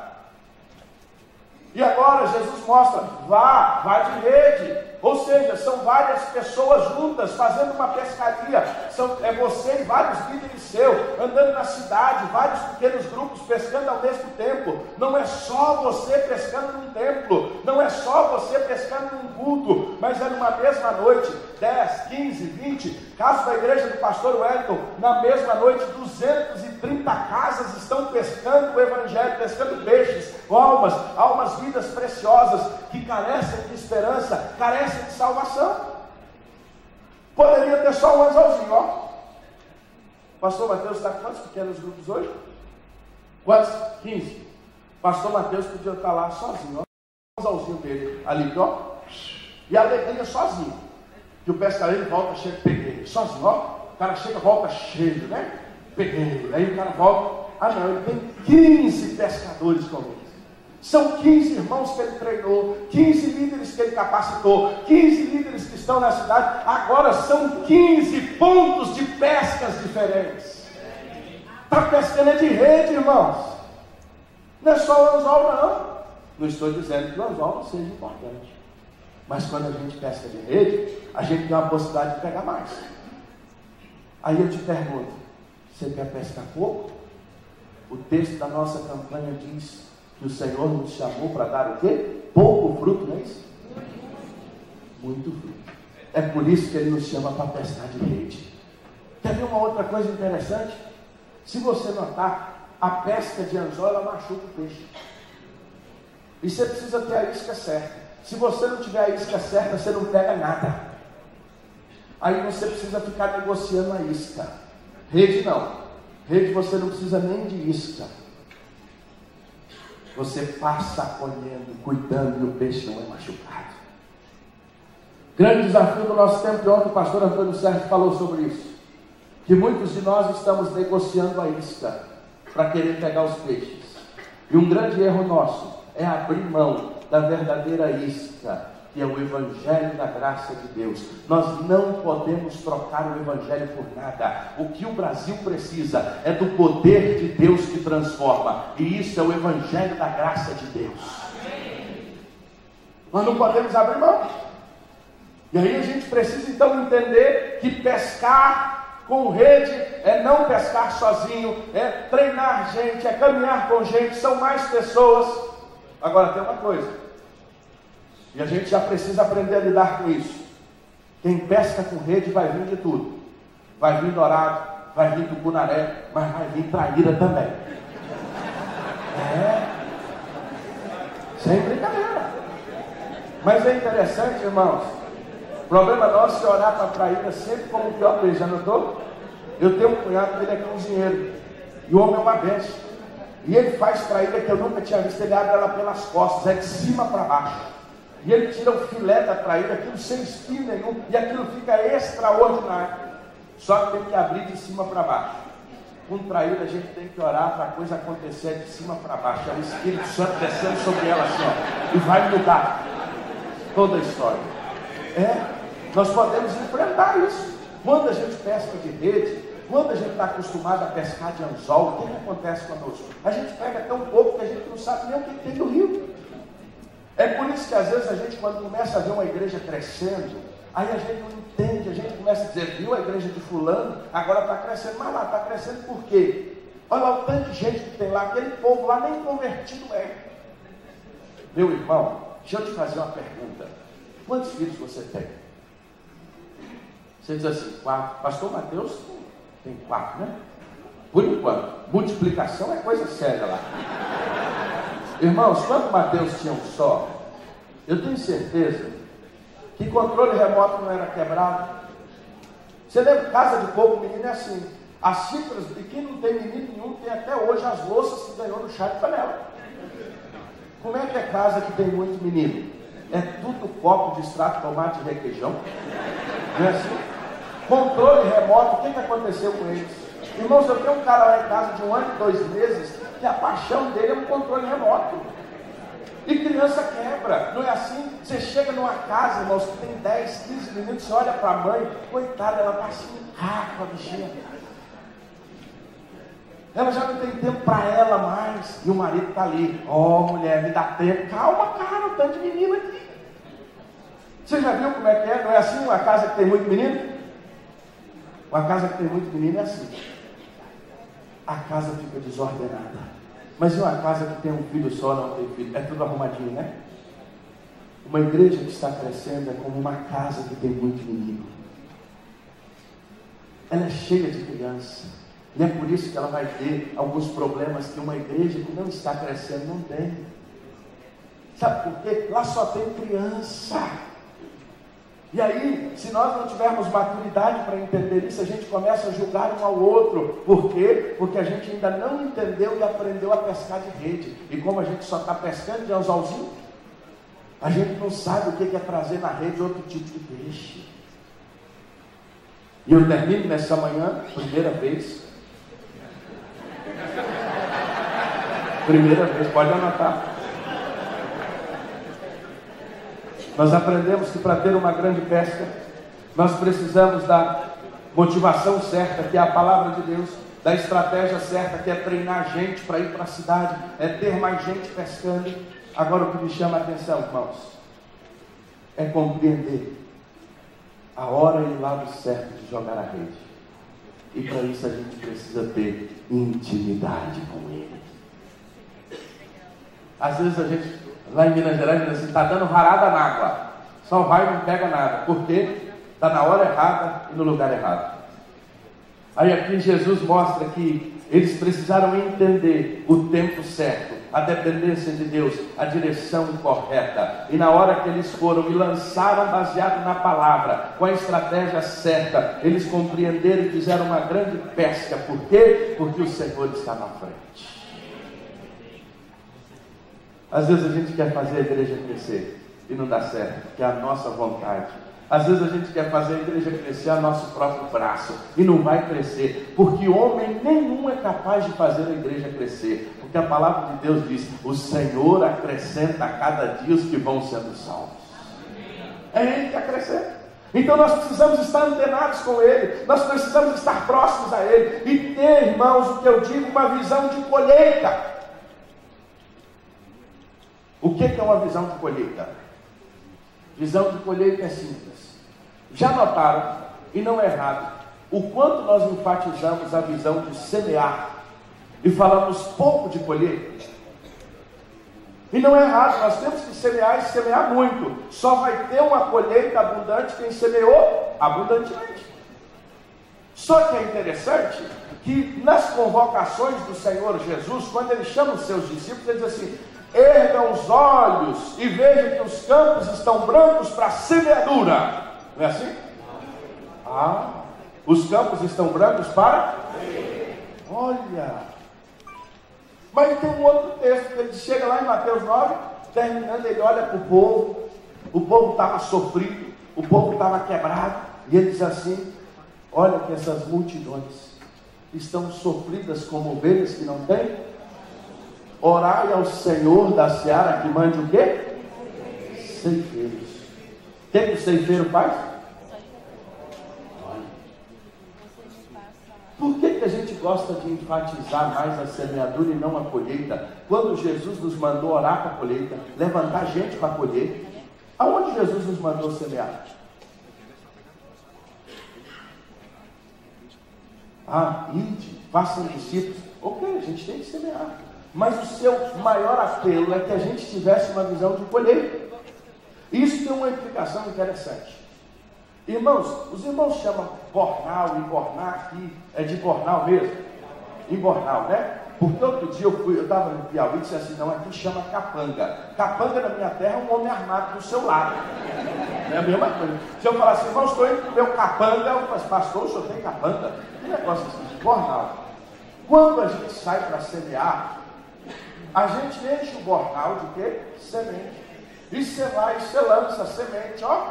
E agora Jesus mostra, vá de rede. Ou seja, são várias pessoas juntas fazendo uma pescaria. É você e vários líderes seus, andando na cidade, vários pequenos grupos pescando ao mesmo tempo. Não é só você pescando num templo, não é só você pescando num culto, mas é numa mesma noite, 10, 15, 20, caso da igreja do pastor Wellington, na mesma noite 230 casas estão pescando o evangelho, pescando peixes, almas vidas preciosas que carecem de esperança, carecem de salvação. Poderia ter só um anzolzinho, ó. Pastor Mateus está com quantos pequenos grupos hoje? Quantos? 15. Pastor Mateus podia estar lá sozinho, ó. O anzolzinho dele ali, ó. E a alegria sozinho. Que o pescadeiro volta cheio, peguei. Sozinho, ó. O cara chega, volta cheio, né? Peguei. Aí o cara volta. Ah não, ele tem 15 pescadores com ele. São 15 irmãos que ele treinou, 15 líderes que ele capacitou, 15 líderes que estão na cidade. Agora são 15 pontos de pescas diferentes. Está pescando de rede, irmãos. Não é só o anzol, não. Não estou dizendo que o anzol não seja importante. Mas quando a gente pesca de rede, a gente tem uma possibilidade de pegar mais. Aí eu te pergunto, você quer pescar pouco? O texto da nossa campanha diz que o Senhor nos chamou para dar o quê? Pouco fruto, não é isso? Muito fruto. É por isso que Ele nos chama para pescar de rede. Quer ver uma outra coisa interessante? Se você notar, a pesca de anzol, ela machuca o peixe. E você precisa ter a isca certa. Se você não tiver a isca certa, você não pega nada. Aí você precisa ficar negociando a isca. Rede não. Rede você não precisa nem de isca. Você passa acolhendo, cuidando, e o peixe não é machucado. Grande desafio do nosso tempo, e ontem o pastor Antônio Sérgio falou sobre isso. Que muitos de nós estamos negociando a isca para querer pegar os peixes. E um grande erro nosso é abrir mão da verdadeira isca, que é o Evangelho da graça de Deus. Nós não podemos trocar o Evangelho por nada. O que o Brasil precisa é do poder de Deus que transforma. E isso é o Evangelho da graça de Deus. Nós não podemos abrir mão. E aí a gente precisa então entender que pescar com rede é não pescar sozinho, é treinar gente, é caminhar com gente, são mais pessoas. Agora tem uma coisa, e a gente já precisa aprender a lidar com isso. Quem pesca com rede vai vir de tudo. Vai vir dourado, vai vir tucunaré, mas vai vir traíra também. Sem brincadeira. Mas é interessante, irmãos, o problema nosso é olhar para a traíra sempre como o pior peixe. Já notou? Eu tenho um cunhado, ele é cozinheiro, e o homem é uma benção. E ele faz traíra que eu nunca tinha visto. Ele abre ela pelas costas, é de cima para baixo. E ele tira o filé da traíra, aquilo sem espinho nenhum, e aquilo fica extraordinário. Só que tem que abrir de cima para baixo. Com traíra a gente tem que orar para a coisa acontecer de cima para baixo. É o Espírito Santo descendo sobre ela assim, ó, e vai mudar toda a história. Nós podemos enfrentar isso. Quando a gente pesca de rede, quando a gente está acostumado a pescar de anzol, o que acontece conosco? A gente pega tão pouco que a gente não sabe nem o que tem no rio. É por isso que às vezes a gente, quando começa a ver uma igreja crescendo, aí a gente não entende, a gente começa a dizer, viu a igreja de fulano, agora está crescendo, mas lá está crescendo por quê? Olha lá o tanto de gente que tem lá, aquele povo lá nem convertido é. Meu irmão, deixa eu te fazer uma pergunta. Quantos filhos você tem? Você diz assim, 4. Pastor Mateus tem 4, né? Por enquanto. Multiplicação é coisa séria lá. Irmãos, quando Mateus tinha um só, eu tenho certeza que controle remoto não era quebrado. Você lembra, casa de pouco menino é assim. As xícaras, e quem não tem menino nenhum, tem até hoje as louças que ganhou no chá de panela. Como é que é casa que tem muito menino? É tudo copo de extrato, tomate e requeijão. Não é assim? Controle remoto, o que aconteceu com eles? Irmãos, eu tenho um cara lá em casa de 1 ano e 2 meses, que a paixão dele é um controle remoto. E criança quebra, não é assim? Você chega numa casa, irmãos, que tem 10, 15 minutos, você olha para a mãe, coitada, ela está assim, com a bichinha. Ela já não tem tempo para ela mais, e o marido está ali, mulher, me dá tempo, calma, cara, o tanto de menino aqui. Você já viu como é que é? Não é assim uma casa que tem muito menino? Uma casa que tem muito menino é assim. A casa fica desordenada. Mas e uma casa que tem um filho só, não tem filho? É tudo arrumadinho, né? Uma igreja que está crescendo é como uma casa que tem muito menino. Ela é cheia de criança. E é por isso que ela vai ter alguns problemas que uma igreja que não está crescendo não tem. Sabe por quê? Lá só tem criança. E aí, se nós não tivermos maturidade para entender isso, a gente começa a julgar um ao outro. Por quê? Porque a gente ainda não entendeu e aprendeu a pescar de rede. E como a gente só está pescando de anzolzinho, a gente não sabe o que é trazer na rede outro tipo de peixe. E eu termino nessa manhã, primeira vez, pode anotar. Nós aprendemos que para ter uma grande pesca, nós precisamos da motivação certa, que é a palavra de Deus, da estratégia certa, que é treinar gente para ir para a cidade, é ter mais gente pescando. Agora o que me chama a atenção, irmãos, é compreender a hora e o lado certo de jogar a rede. E para isso a gente precisa ter intimidade com Ele. Às vezes a gente, lá em Minas Gerais, diz assim, está dando varada na água, só vai e não pega nada. Por quê? Está na hora errada e no lugar errado. Aí aqui Jesus mostra que eles precisaram entender o tempo certo, a dependência de Deus, a direção correta. E na hora que eles foram e lançaram baseado na palavra, com a estratégia certa, eles compreenderam e fizeram uma grande pesca. Por quê? Porque o Senhor está na frente. Às vezes a gente quer fazer a igreja crescer e não dá certo, porque é a nossa vontade. Às vezes a gente quer fazer a igreja crescer a nosso próprio braço e não vai crescer, porque homem nenhum é capaz de fazer a igreja crescer, porque a palavra de Deus diz: o Senhor acrescenta a cada dia os que vão sendo salvos. É Ele que quer crescer. Então nós precisamos estar antenados com Ele, nós precisamos estar próximos a Ele e ter, irmãos, o que eu digo, uma visão de colheita. O que é uma visão de colheita? Visão de colheita é simples. Já notaram, e não é errado, o quanto nós enfatizamos a visão de semear e falamos pouco de colheita? E não é errado, nós temos que semear e semear muito. Só vai ter uma colheita abundante quem semeou abundantemente. Só que é interessante que nas convocações do Senhor Jesus, quando Ele chama os seus discípulos, Ele diz assim: ergam os olhos e vejam que os campos estão brancos para semeadura. Não é assim? Os campos estão brancos para? Olha. Mas tem um outro texto, que ele chega lá em Mateus 9, terminando, ele olha para o povo estava sofrido, o povo estava quebrado, e ele diz assim: olha que essas multidões estão sofridas como ovelhas que não têm. Orai ao Senhor da seara que mande o quê? Ceifeiros. O que o ceifeiro faz? Por que a gente gosta de enfatizar mais a semeadura e não a colheita? Quando Jesus nos mandou orar para a colheita, levantar gente para colher, aonde Jesus nos mandou semear? Ide, façam discípulos. Ok, a gente tem que semear. Mas o seu maior apelo é que a gente tivesse uma visão de colheita. Isso tem uma implicação interessante. Irmãos, os irmãos chamam bornal, e bornar aqui é de bornal mesmo? Em bornal, né? Porque outro dia eu estava no Piauí e disse assim: não, aqui chama capanga. Capanga na minha terra é um homem armado do seu lado. É a mesma coisa. Se eu falar assim: irmãos, estou indo para o meu capanga, eu falo: pastor, o senhor tem capanga? Que negócio assim, de bornal. Quando a gente sai para semear, a gente enche o bornal de quê? Semente. E você vai, você lança a semente, ó.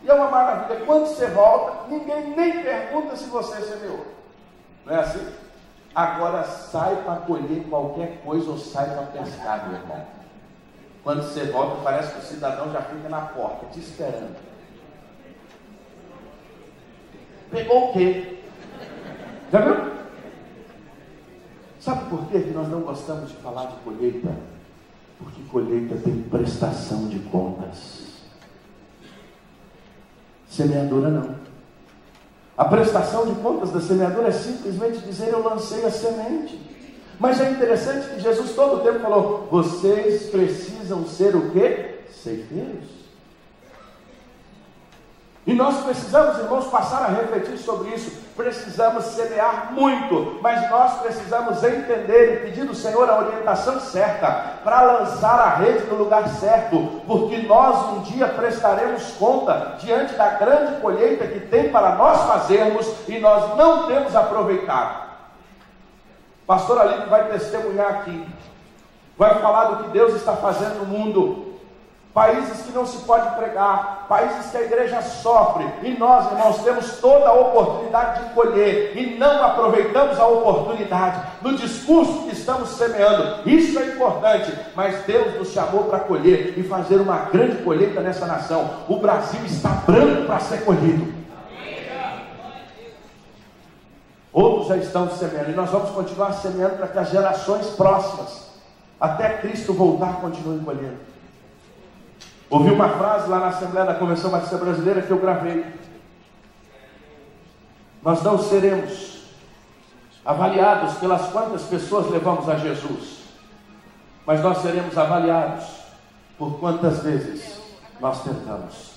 E é uma maravilha. Quando você volta, ninguém nem pergunta se você semeou. Não é assim? Agora sai para colher qualquer coisa ou sai para pescar, meu irmão. Quando você volta, parece que o cidadão já fica na porta, te esperando. Pegou o quê? Já viu? Sabe por quê que nós não gostamos de falar de colheita? Porque colheita tem prestação de contas. Semeadura não. A prestação de contas da semeadura é simplesmente dizer: eu lancei a semente. Mas é interessante que Jesus todo o tempo falou: vocês precisam ser o quê? Ceifeiros. E nós precisamos, irmãos, passar a refletir sobre isso. Precisamos semear muito, mas nós precisamos entender e pedir do Senhor a orientação certa para lançar a rede no lugar certo, porque nós um dia prestaremos conta diante da grande colheita que tem para nós fazermos e nós não temos aproveitado. Pastor Alípio vai testemunhar aqui, vai falar do que Deus está fazendo no mundo. Países que não se pode pregar, países que a igreja sofre, e nós, irmãos, temos toda a oportunidade de colher, e não aproveitamos a oportunidade, no discurso que estamos semeando. Isso é importante, mas Deus nos chamou para colher, e fazer uma grande colheita nessa nação. O Brasil está branco para ser colhido. Outros já estão semeando, e nós vamos continuar semeando para que as gerações próximas, até Cristo voltar, continuem colhendo. Ouvi uma frase lá na Assembleia da Convenção Batista Brasileira que eu gravei: nós não seremos avaliados pelas quantas pessoas levamos a Jesus, mas nós seremos avaliados por quantas vezes nós tentamos.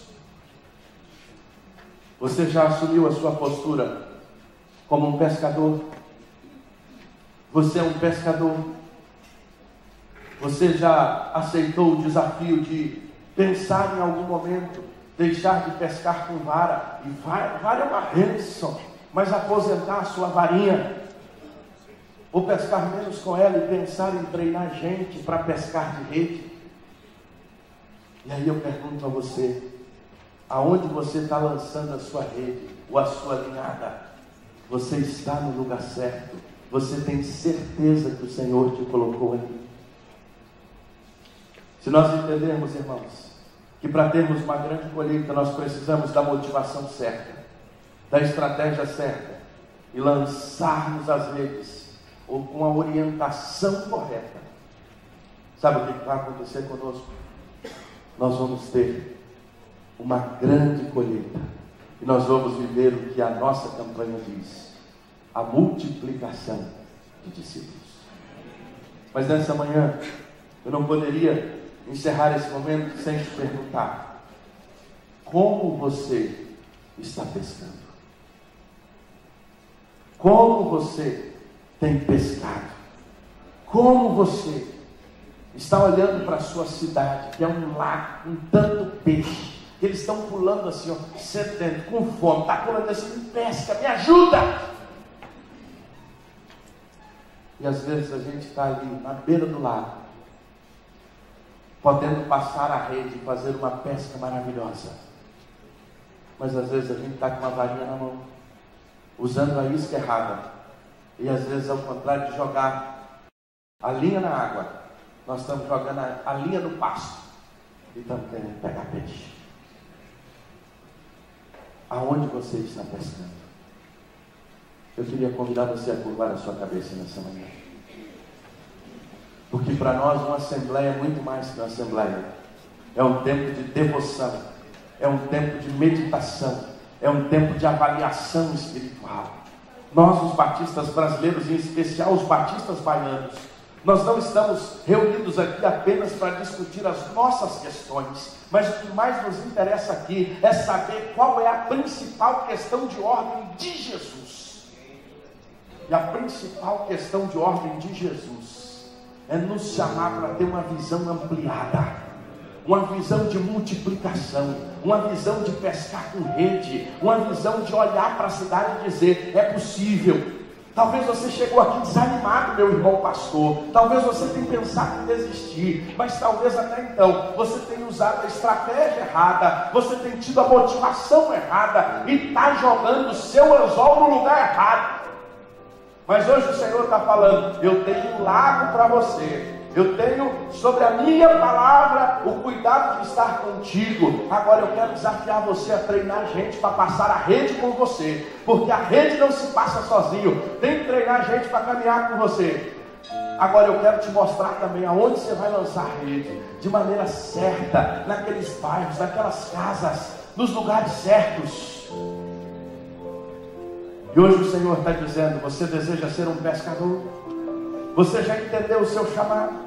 Você já assumiu a sua postura como um pescador. Você é um pescador. Você já aceitou o desafio de pensar em algum momento, deixar de pescar com vara? E vara é uma bênção, mas aposentar a sua varinha, ou pescar menos com ela e pensar em treinar gente para pescar de rede. E aí eu pergunto a você, aonde você está lançando a sua rede, ou a sua linhada? Você está no lugar certo? Você tem certeza que o Senhor te colocou ali? Se nós entendermos, irmãos, que para termos uma grande colheita, nós precisamos da motivação certa, da estratégia certa, e lançarmos as redes, ou com a orientação correta, sabe o que vai acontecer conosco? Nós vamos ter uma grande colheita, e nós vamos viver o que a nossa campanha diz: a multiplicação de discípulos. Mas nessa manhã, eu não poderia encerrar esse momento sem te perguntar: como você está pescando? Como você tem pescado? Como você está olhando para a sua cidade, que é um lago com tanto peixe, que eles estão pulando assim, ó, sedento, com fome, está pulando assim, me pesca, me ajuda! E às vezes a gente está ali na beira do lago, podendo passar a rede e fazer uma pesca maravilhosa, mas às vezes a gente está com uma varinha na mão, usando a isca errada, e às vezes ao contrário de jogar a linha na água, nós estamos jogando a linha no pasto, e estamos querendo pegar peixe. Aonde você está pescando? Eu queria convidar você a curvar a sua cabeça nessa manhã, porque para nós uma assembleia é muito mais que uma assembleia. É um tempo de devoção, é um tempo de meditação, é um tempo de avaliação espiritual. Nós, os batistas brasileiros, em especial os batistas baianos, nós não estamos reunidos aqui apenas para discutir as nossas questões, mas o que mais nos interessa aqui é saber qual é a principal questão de ordem de Jesus. E a principal questão de ordem de Jesus é nos chamar para ter uma visão ampliada, uma visão de multiplicação, uma visão de pescar com rede, uma visão de olhar para a cidade e dizer: é possível. Talvez você chegou aqui desanimado, meu irmão pastor, talvez você tenha pensado em desistir, mas talvez até então você tenha usado a estratégia errada, você tenha tido a motivação errada e está jogando o seu anzol no lugar errado. Mas hoje o Senhor está falando: eu tenho um lago para você, eu tenho sobre a minha palavra o cuidado de estar contigo. Agora eu quero desafiar você a treinar gente para passar a rede com você, porque a rede não se passa sozinho, tem que treinar gente para caminhar com você. Agora eu quero te mostrar também aonde você vai lançar a rede, de maneira certa, naqueles bairros, naquelas casas, nos lugares certos. E hoje o Senhor está dizendo: você deseja ser um pescador? Você já entendeu o seu chamado?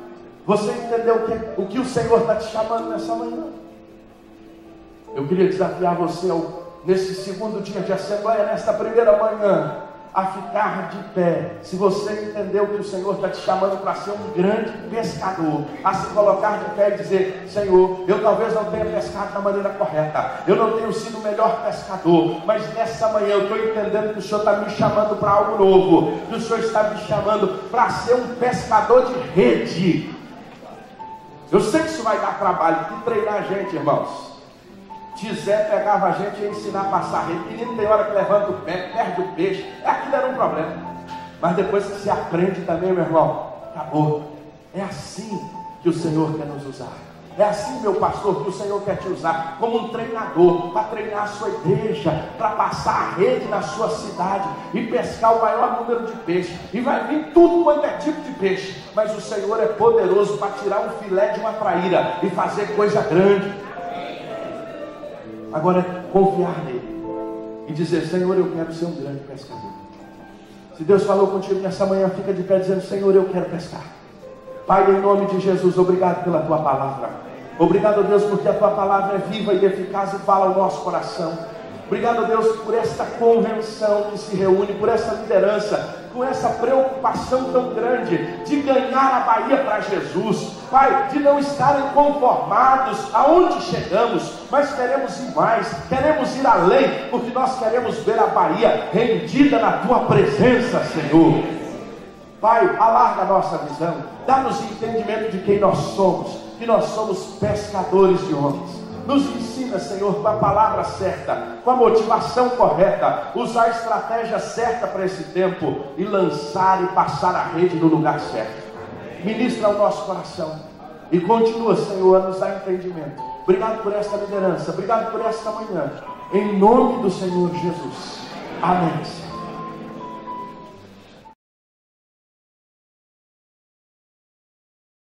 Você entendeu o que o Senhor está te chamando nessa manhã? Eu queria desafiar você, nesse segundo dia de assembleia, nesta primeira manhã, a ficar de pé. Se você entendeu que o Senhor está te chamando para ser um grande pescador, a se colocar de pé e dizer: Senhor, eu talvez não tenha pescado da maneira correta, eu não tenho sido o melhor pescador, mas nessa manhã eu estou entendendo que o Senhor está me chamando para algo novo, que o Senhor está me chamando para ser um pescador de rede. Eu sei que isso vai dar trabalho, que treinar a gente, irmãos. Tizé pegava a gente e ensinar a passar rede. Menino, tem hora que levanta o pé, perde o peixe. Aquilo era um problema. Mas depois que você aprende também, meu irmão, acabou. É assim que o Senhor quer nos usar. É assim, meu pastor, que o Senhor quer te usar como um treinador, para treinar a sua igreja, para passar a rede na sua cidade e pescar o maior número de peixes. E vai vir tudo quanto é tipo de peixe. Mas o Senhor é poderoso para tirar um filé de uma traíra e fazer coisa grande. Agora é confiar nele e dizer: Senhor, eu quero ser um grande pescador. Se Deus falou contigo nessa manhã, fica de pé dizendo: Senhor, eu quero pescar. Pai, em nome de Jesus, obrigado pela tua palavra. Obrigado, Deus, porque a tua palavra é viva e eficaz e fala ao nosso coração. Obrigado, Deus, por esta convenção que se reúne, por essa liderança, com essa preocupação tão grande de ganhar a Bahia para Jesus, Pai, de não estarem conformados aonde chegamos, mas queremos ir mais, queremos ir além, porque nós queremos ver a Bahia rendida na Tua presença, Senhor. Pai, alarga a nossa visão, dá-nos entendimento de quem nós somos, que nós somos pescadores de homens. Nos ensina, Senhor, com a palavra certa, com a motivação correta, usar a estratégia certa para esse tempo e lançar e passar a rede no lugar certo. Ministra o nosso coração e continua, Senhor, a nos dar entendimento. Obrigado por esta liderança, obrigado por esta manhã, em nome do Senhor Jesus. Amém.